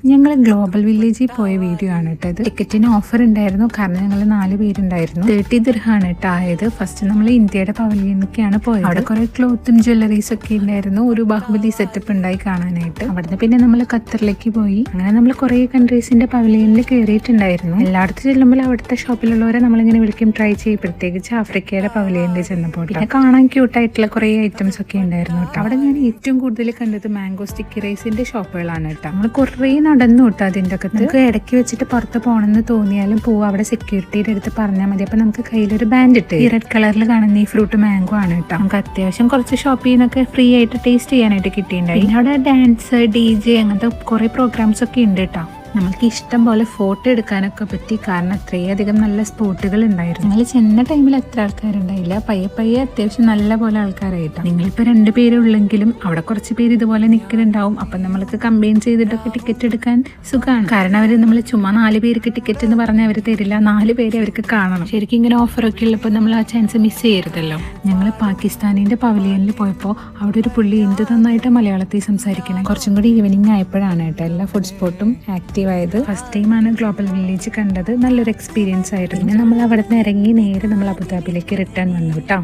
ഞങ്ങൾ ഗ്ലോബൽ വില്ലേജിൽ പോയ വീഡിയോ ആണ് കേട്ടോ ഇത്. ടിക്കറ്റിന് ഓഫർ ഉണ്ടായിരുന്നു, കാരണം ഞങ്ങൾ 4 പേരുണ്ടായിരുന്നു. 30 ദിർഹമാണ് കേട്ടോ ആയത്. ഫസ്റ്റ് നമ്മൾ ഇന്ത്യയുടെ പവലിയനിലേക്കാണ് പോയത്. അവിടെ കുറെ ക്ലോത്തും ജ്വല്ലറീസ് ഒക്കെ ഉണ്ടായിരുന്നു. ഒരു ബാഹുബലി സെറ്റപ്പ് ഉണ്ടായി കാണാനായിട്ട്. അവിടുന്ന് പിന്നെ നമ്മൾ ഖത്തറിലേക്ക് പോയി. അങ്ങനെ നമ്മൾ കുറെ കൺട്രീസിന്റെ പവലിയനിൽ കയറിയിട്ടുണ്ടായിരുന്നു. എല്ലായിടത്തും ചെല്ലുമ്പോൾ അവിടുത്തെ ഷോപ്പിലുള്ളവരെ നമ്മളിങ്ങനെ വിളിക്കും ട്രൈ ചെയ്യും, പ്രത്യേകിച്ച് ആഫ്രിക്കയുടെ പവലിയനിൽ ചെന്നപ്പോൾ. പിന്നെ കാണാൻ ക്യൂട്ടായിട്ടുള്ള കുറെ ഐറ്റംസ് ഒക്കെ ഉണ്ടായിരുന്നു കേട്ടോ. അവിടെ ഞാൻ ഏറ്റവും കൂടുതൽ കണ്ടത് മാംഗോ സ്റ്റിക്കി റൈസിന്റെ ഷോപ്പുകളാണ് കേട്ടോ. നമ്മൾ കുറേ നടന്നു കേട്ടോ. അതിൻ്റെ അകത്ത് നമുക്ക് ഇടയ്ക്ക് വെച്ചിട്ട് പുറത്ത് പോകണമെന്ന് തോന്നിയാലും പോവും, അവിടെ സെക്യൂരിറ്റിയുടെ അടുത്ത് പറഞ്ഞാൽ മതി. അപ്പൊ നമുക്ക് കയ്യിലൊരു ബാൻഡ് ഇട്ട്, ഈ റെഡ് കളറിൽ കാണുന്ന ഈ ഫ്രൂട്ട് മാംഗോ ആണ് കേട്ടോ. നമുക്ക് അത്യാവശ്യം കുറച്ച് ഷോപ്പ് ചെയ്യുന്നൊക്കെ ഫ്രീ ആയിട്ട് ടേസ്റ്റ് ചെയ്യാനായിട്ട് കിട്ടിയിട്ടുണ്ടായി. പിന്നെ അവിടെ ഡാൻസ്, DJ അങ്ങനത്തെ കുറെ പ്രോഗ്രാംസ് ഒക്കെ ഉണ്ട് കേട്ടോ. നമുക്ക് ഇഷ്ടം പോലെ ഫോട്ടോ എടുക്കാനൊക്കെ പറ്റി, കാരണം അത്രയധികം നല്ല സ്പോട്ടുകൾ ഉണ്ടായിരുന്നു. ഞങ്ങൾ ചെന്ന ടൈമിൽ അത്ര ആൾക്കാരുണ്ടായില്ല, പയ്യെ അത്യാവശ്യം നല്ല പോലെ ആൾക്കാരായിട്ടാണ്. നിങ്ങളിപ്പോൾ 2 പേരുള്ളെങ്കിലും അവിടെ കുറച്ച് പേര് ഇതുപോലെ നിൽക്കുന്നുണ്ടാവും. അപ്പം നമ്മൾക്ക് കമ്പൈൻ ചെയ്തിട്ടൊക്കെ ടിക്കറ്റ് എടുക്കാൻ സുഖമാണ്. കാരണം അവർ നമ്മൾ ചുമ്മാ 4 പേർക്ക് ടിക്കറ്റ് എന്ന് പറഞ്ഞാൽ അവർ തരില്ല, 4 പേര് അവർക്ക് കാണണം. ശരിക്കും ഇങ്ങനെ ഓഫറൊക്കെ ഉള്ളപ്പോൾ നമ്മൾ ആ ചാൻസ് മിസ് ചെയ്യരുതല്ലോ. ഞങ്ങൾ പാകിസ്ഥാനിന്റെ പവലിയനിൽ പോയപ്പോൾ അവിടെ ഒരു പുള്ളി എന്ത് നന്നായിട്ട് മലയാളത്തിൽ സംസാരിക്കണം. കുറച്ചും കൂടി ഈവനിങ് ആയപ്പോഴാണ് കേട്ടോ എല്ലാ ഫുഡ് സ്പോട്ടും ആക്റ്റീവ് ആയത്. ഫസ്റ്റ് ടൈമാണ് ഗ്ലോബൽ വില്ലേജ് കണ്ടത്. നല്ലൊരു എക്സ്പീരിയൻസ് ആയിരുന്നു. പിന്നെ നമ്മൾ അവിടെ നിന്ന് ഇറങ്ങി നേരെ നമ്മൾ അബുദാബിയിലേക്ക് റിട്ടേൺ വന്നു കേട്ടോ.